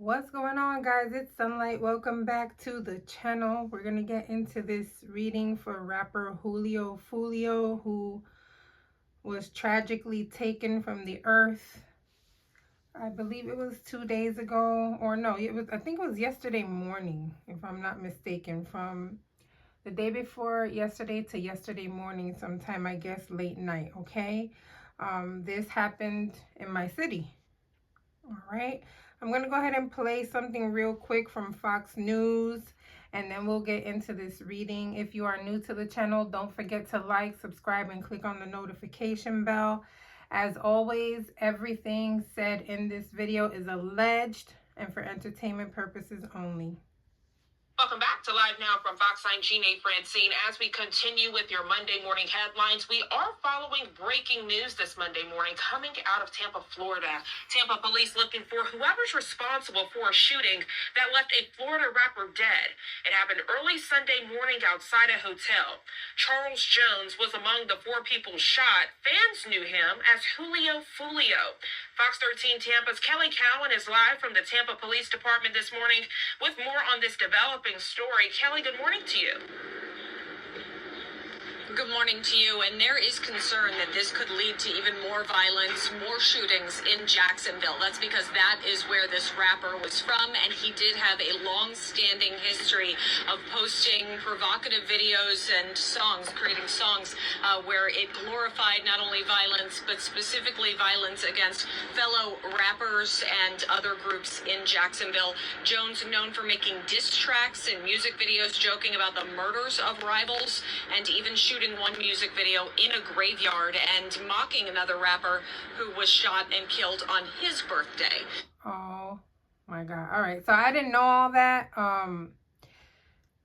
What's going on, guys? It's Sunlight. Welcome back to the channel. We're gonna get into this reading for rapper Julio Foolio, who was tragically taken from the earth. I believe it was 2 days ago, or no, I think it was yesterday morning, if I'm not mistaken. From the day before yesterday to yesterday morning, sometime, I guess, late night. Okay. This happened in my city. All right, I'm going to go ahead and play something real quick from Fox News, and then we'll get into this reading. If you are new to the channel, don't forget to like, subscribe, and click on the notification bell. As always, everything said in this video is alleged and for entertainment purposes only. Welcome back to Live Now from Fox 9, Gina Francine. As we continue with your Monday morning headlines, we are following breaking news this Monday morning coming out of Tampa, Florida. Tampa police looking for whoever's responsible for a shooting that left a Florida rapper dead. It happened early Sunday morning outside a hotel. Charles Jones was among the 4 people shot. Fans knew him as Julio Foolio. Fox 13 Tampa's Kelly Cowan is live from the Tampa Police Department this morning with more on this developing story. Kelly, good morning to you. Good morning to you. And there is concern that this could lead to even more violence, more shootings in Jacksonville. That's because that is where this rapper was from, and he did have a long-standing history of posting provocative videos and songs, creating songs where it glorified not only violence, but specifically violence against fellow rappers and other groups in Jacksonville. Jones, known for making diss tracks and music videos joking about the murders of rivals, and even shooting one music video in a graveyard and mocking another rapper who was shot and killed on his birthday. Oh my God. All right, so I didn't know all that.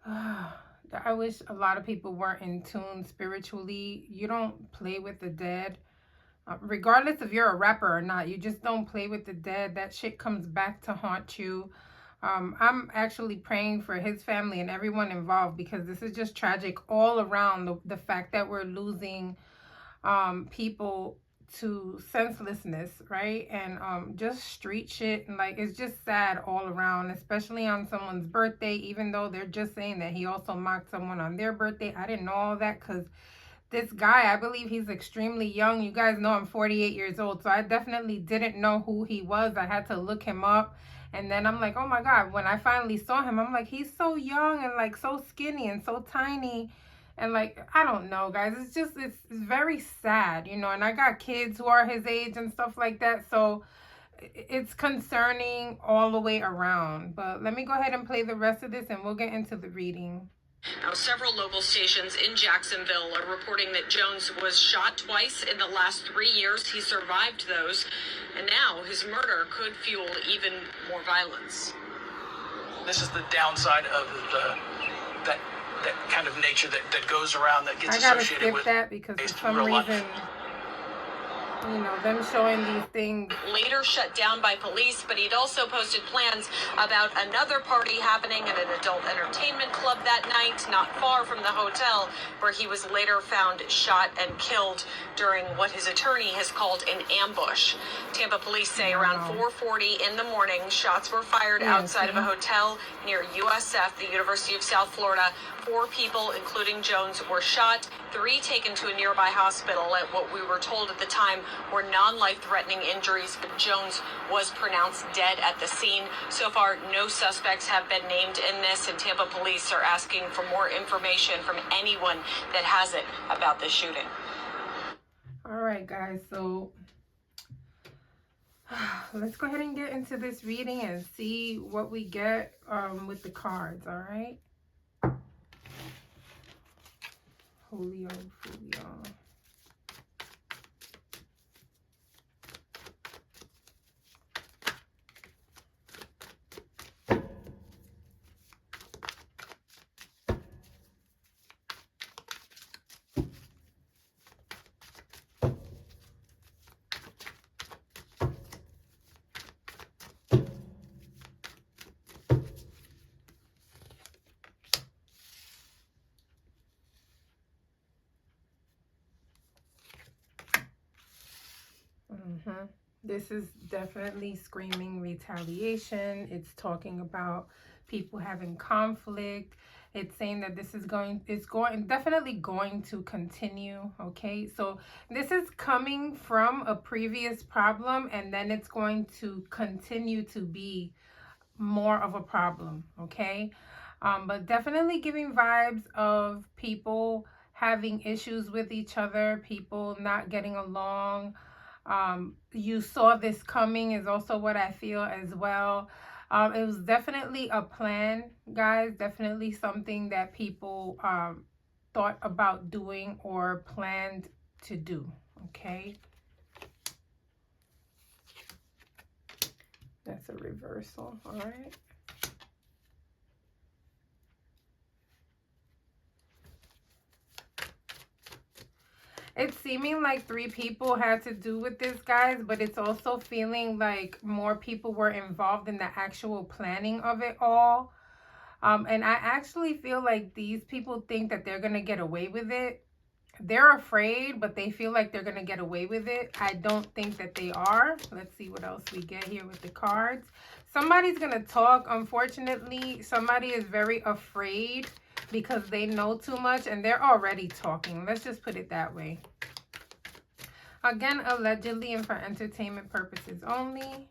I wish a lot of people weren't in tune spiritually. You don't play with the dead. Regardless if you're a rapper or not, you just don't play with the dead. That shit comes back to haunt you. I'm actually praying for his family and everyone involved, because this is just tragic all around. The fact that we're losing people to senselessness, right? And just street shit, and like, it's just sad all around, especially on someone's birthday, even though they're just saying that he also mocked someone on their birthday. I didn't know all that, because this guy, I believe he's extremely young. You guys know I'm 48 years old, so I definitely didn't know who he was. I had to look him up. And then I'm like, oh my God, when I finally saw him, I'm like, he's so young and like so skinny and so tiny. And like, I don't know, guys. It's very sad, you know. And I got kids who are his age and stuff like that. So it's concerning all the way around. But let me go ahead and play the rest of this and we'll get into the reading. Now, several local stations in Jacksonville are reporting that Jones was shot twice in the last 3 years. He survived those, and now his murder could fuel even more violence. This is the downside of that kind of nature that goes around, that gets associated with. I gotta skip that because for some reason, you know, them showing these things. Later shut down by police, but he'd also posted plans about another party happening at an adult entertainment club that night, not far from the hotel, where he was later found shot and killed during what his attorney has called an ambush. Tampa police say around 4:40 in the morning, shots were fired outside of a hotel near USF, the University of South Florida. 4 people, including Jones, were shot, 3 taken to a nearby hospital at what we were told at the time were non-life-threatening injuries, but Jones was pronounced dead at the scene. So far, no suspects have been named in this, and Tampa police are asking for more information from anyone that has it about this shooting. All right, guys, so let's go ahead and get into this reading and see what we get with the cards. All right. Julio. This is definitely screaming retaliation. It's talking about people having conflict. It's saying that this is definitely going to continue. Okay, so this is coming from a previous problem, and then it's going to continue to be more of a problem. Okay, but definitely giving vibes of people having issues with each other, people not getting along. You saw this coming is also what I feel as well. It was definitely a plan, guys. Definitely something that people thought about doing or planned to do. Okay. That's a reversal. All right. It's seeming like 3 people had to do with this, guys, but it's also feeling like more people were involved in the actual planning of it all. And I actually feel like these people think that they're going to get away with it. They're afraid, but they feel like they're going to get away with it. I don't think that they are. Let's see what else we get here with the cards. Somebody's going to talk. Unfortunately, somebody is very afraid because they know too much and they're already talking. Let's just put it that way. Again, allegedly and for entertainment purposes only.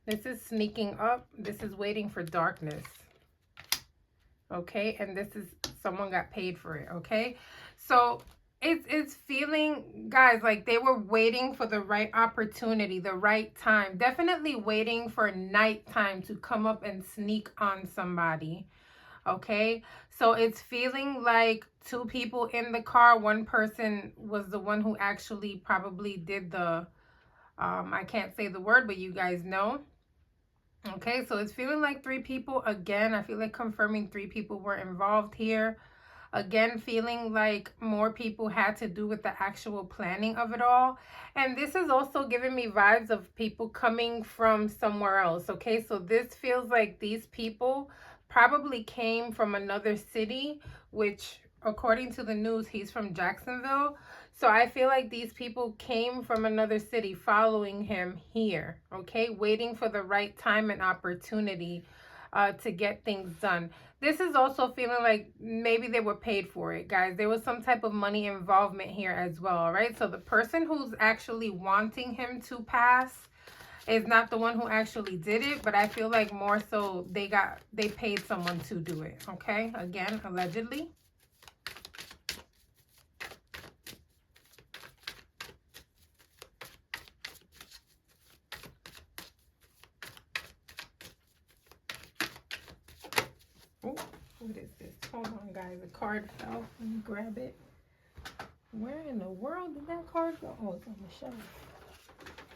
This is sneaking up. This is waiting for darkness. Okay, and this is someone got paid for it. Okay, so it's feeling, guys, like they were waiting for the right opportunity, the right time. Definitely waiting for nighttime to come up and sneak on somebody. Okay, so it's feeling like 2 people in the car. One person was the one who actually probably did the I can't say the word, but you guys know. Okay, so it's feeling like 3 people again. I feel like confirming 3 people were involved here. Again, feeling like more people had to do with the actual planning of it all. And this is also giving me vibes of people coming from somewhere else. Okay, so this feels like these people probably came from another city, which according to the news, he's from Jacksonville. So I feel like these people came from another city following him here, okay, waiting for the right time and opportunity to get things done. This is also feeling like maybe they were paid for it, guys. There was some type of money involvement here as well, all right? So the person who's actually wanting him to pass is not the one who actually did it, but I feel like more so they paid someone to do it, okay? Again, allegedly. Oh, what is this? Hold on, guys. A card fell. Let me grab it. Where in the world did that card go? Oh, it's on the shelf.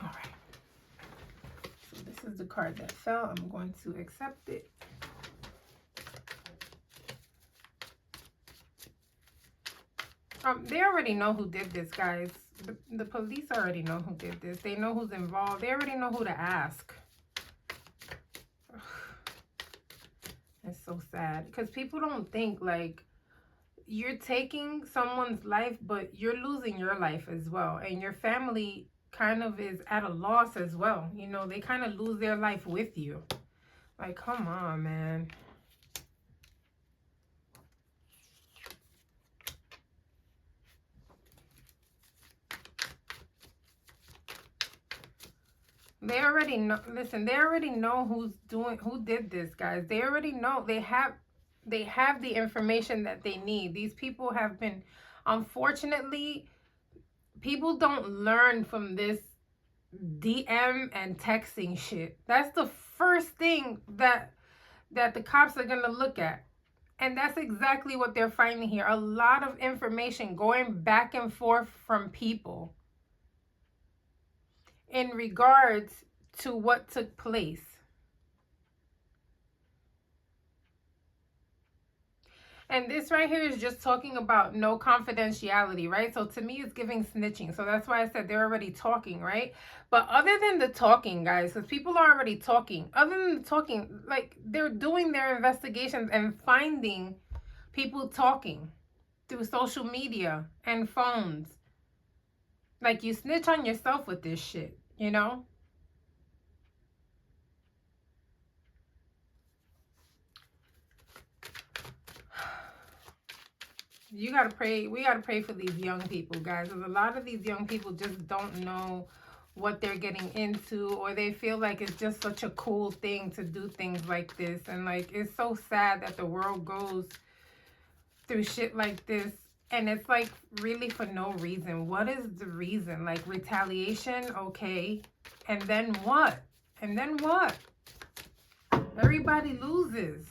All right. So this is the card that fell. I'm going to accept it. They already know who did this, guys. The police already know who did this. They know who's involved. They already know who to ask. It's so sad because people don't think like you're taking someone's life, but you're losing your life as well. And your family kind of is at a loss as well. You know, they kind of lose their life with you. Like, come on, man. They already know. Listen, they already know who did this, guys. They already know. They have the information that they need. These people have been, unfortunately, people don't learn from this DM and texting shit. That's the first thing that the cops are going to look at. And that's exactly what they're finding here. A lot of information going back and forth from people in regards to what took place. And this right here is just talking about no confidentiality, right? So to me, it's giving snitching. So that's why I said they're already talking, right? But other than the talking, guys, because people are already talking, other than the talking, like they're doing their investigations and finding people talking. through social media and phones. Like, you snitch on yourself with this shit, you know? You gotta pray. We gotta pray for these young people, guys. Because a lot of these young people just don't know what they're getting into, or they feel like it's just such a cool thing to do things like this. And like, it's so sad that the world goes through shit like this, and it's like really for no reason. What is the reason? Like, retaliation, okay, and then what? And then what? Everybody loses.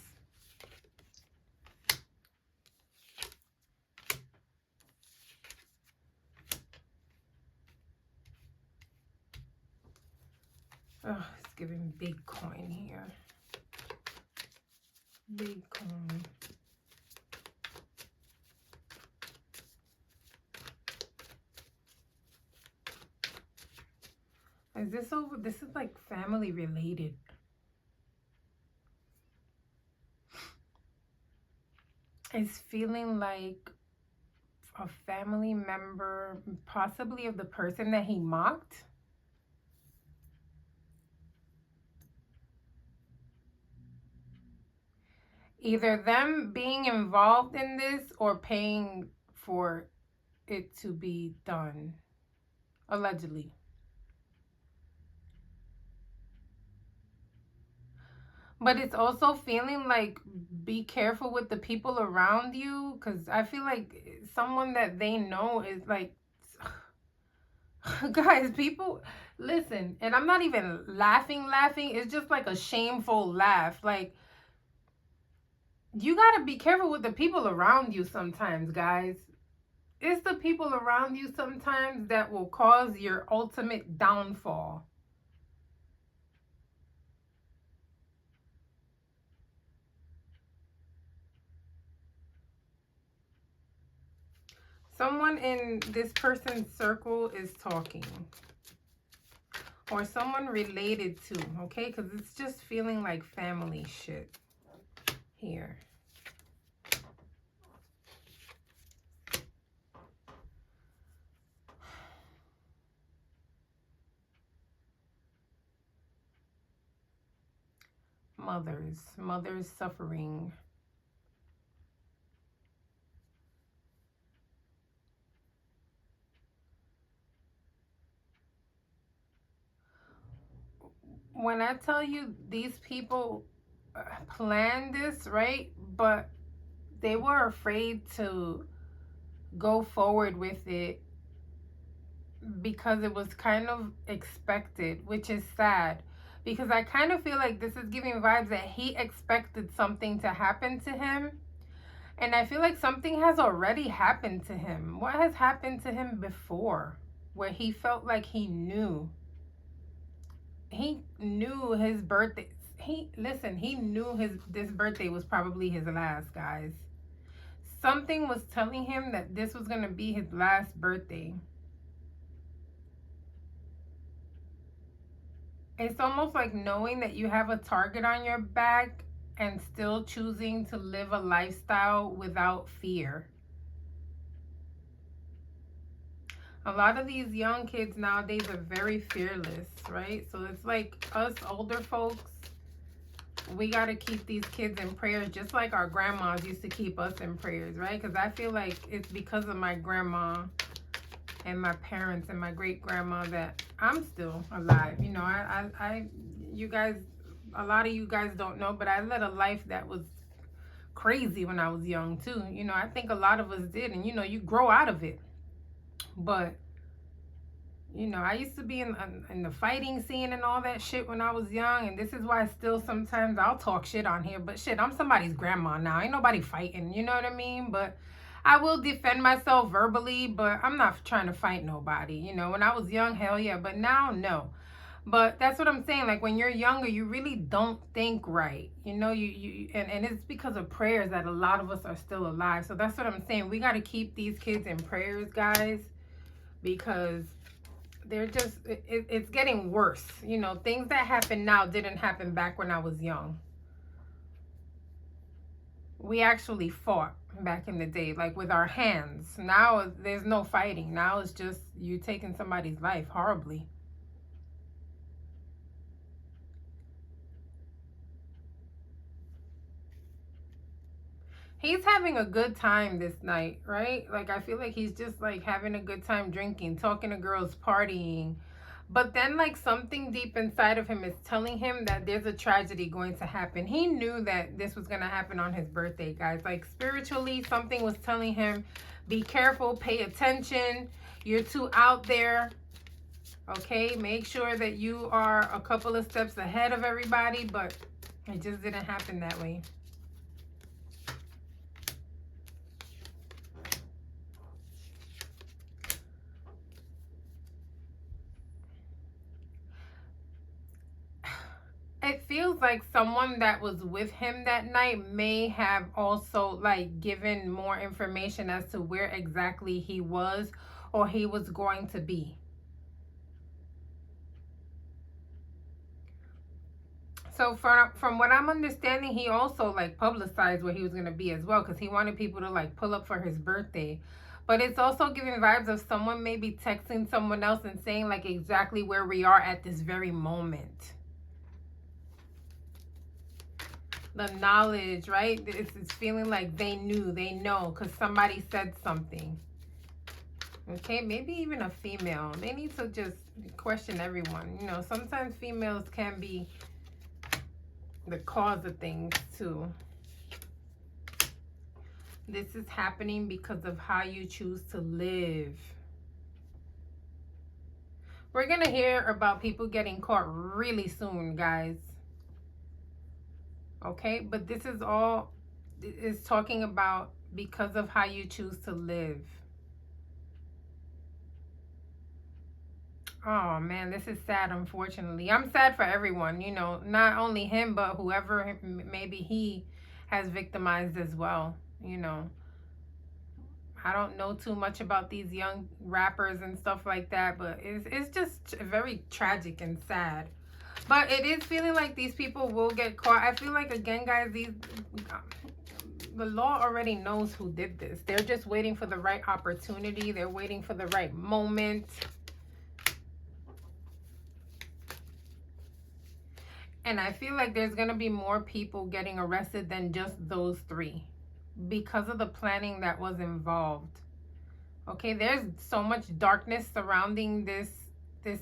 Oh, it's giving Bitcoin here. Bitcoin. Is this over? This is like family related. It's feeling like a family member, possibly of the person that he mocked. Either them being involved in this or paying for it to be done. Allegedly. But it's also feeling like, be careful with the people around you, because I feel like someone that they know is like, guys, people, listen, and I'm not even laughing, it's just like a shameful laugh. Like, you gotta be careful with the people around you sometimes, guys. It's the people around you sometimes that will cause your ultimate downfall. Someone in this person's circle is talking. Or someone related to, okay? Because it's just feeling like family shit here. Mothers suffering. When I tell you these people planned this, right? But they were afraid to go forward with it because it was kind of expected, which is sad. Because I kind of feel like this is giving vibes that he expected something to happen to him. And I feel like something has already happened to him. What has happened to him before? Where he felt like he knew. He knew his birthday. He knew this birthday was probably his last, guys. Something was telling him that this was going to be his last birthday. It's almost like knowing that you have a target on your back and still choosing to live a lifestyle without fear. A lot of these young kids nowadays are very fearless, right? So it's like us older folks, we got to keep these kids in prayers just like our grandmas used to keep us in prayers, right? Because I feel like it's because of my grandma and my parents and my great grandma that I'm still alive. You know, you guys, a lot of you guys don't know, but I led a life that was crazy when I was young too. You know, I think a lot of us did, and you know, you grow out of it. But you know, I used to be in the fighting scene and all that shit when I was young, and this is why still sometimes I'll talk shit on here. But shit, I'm somebody's grandma now. Ain't nobody fighting, you know what I mean? But I will defend myself verbally, but I'm not trying to fight nobody. You know, when I was young, hell yeah, but now, no. But that's what I'm saying. Like, when you're younger, you really don't think right. You know, and it's because of prayers that a lot of us are still alive. So that's what I'm saying. We got to keep these kids in prayers, guys, because they're just, it's getting worse. You know, things that happen now didn't happen back when I was young. We actually fought. back in the day, like with our hands. Now there's no fighting. Now it's just you taking somebody's life horribly. He's having a good time this night, right? Like, I feel like he's just like having a good time drinking, talking to girls, partying. But then, like, something deep inside of him is telling him that there's a tragedy going to happen. He knew that this was going to happen on his birthday, guys. Like, spiritually, something was telling him, be careful, pay attention. You're too out there. Okay, make sure that you are a couple of steps ahead of everybody. But it just didn't happen that way. It feels like someone that was with him that night may have also like given more information as to where exactly he was or he was going to be. So from what I'm understanding, he also like publicized where he was going to be as well, because he wanted people to like pull up for his birthday. But it's also giving vibes of someone maybe texting someone else and saying like exactly where we are at this very moment. The knowledge, right? It's feeling like they knew, they know, because somebody said something. Okay, maybe even a female. They need to just question everyone. You know, sometimes females can be the cause of things too. This is happening because of how you choose to live. We're going to hear about people getting caught really soon, guys. Okay, but this is all is talking about because of how you choose to live. Oh man, this is sad, unfortunately. I'm sad for everyone, you know, not only him, but whoever maybe he has victimized as well, you know. I don't know too much about these young rappers and stuff like that, but it's just very tragic and sad. But it is feeling like these people will get caught. I feel like, again, guys, the law already knows who did this. They're just waiting for the right opportunity. They're waiting for the right moment. And I feel like there's going to be more people getting arrested than just those three because of the planning that was involved. Okay, there's so much darkness surrounding this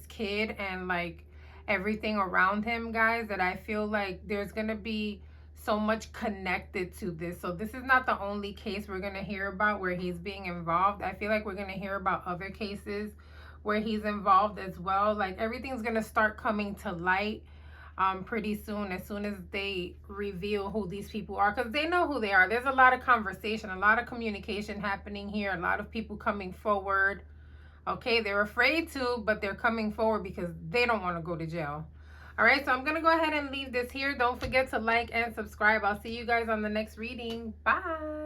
kid and like everything around him, guys, that I feel like there's going to be so much connected to this. So this is not the only case we're going to hear about where he's being involved. I feel like we're going to hear about other cases where he's involved as well. Like everything's going to start coming to light pretty soon, as soon as they reveal who these people are, because they know who they are. There's a lot of conversation, a lot of communication happening here, a lot of people coming forward. Okay, they're afraid to, but they're coming forward because they don't want to go to jail. All right, so I'm going to go ahead and leave this here. Don't forget to like and subscribe. I'll see you guys on the next reading. Bye.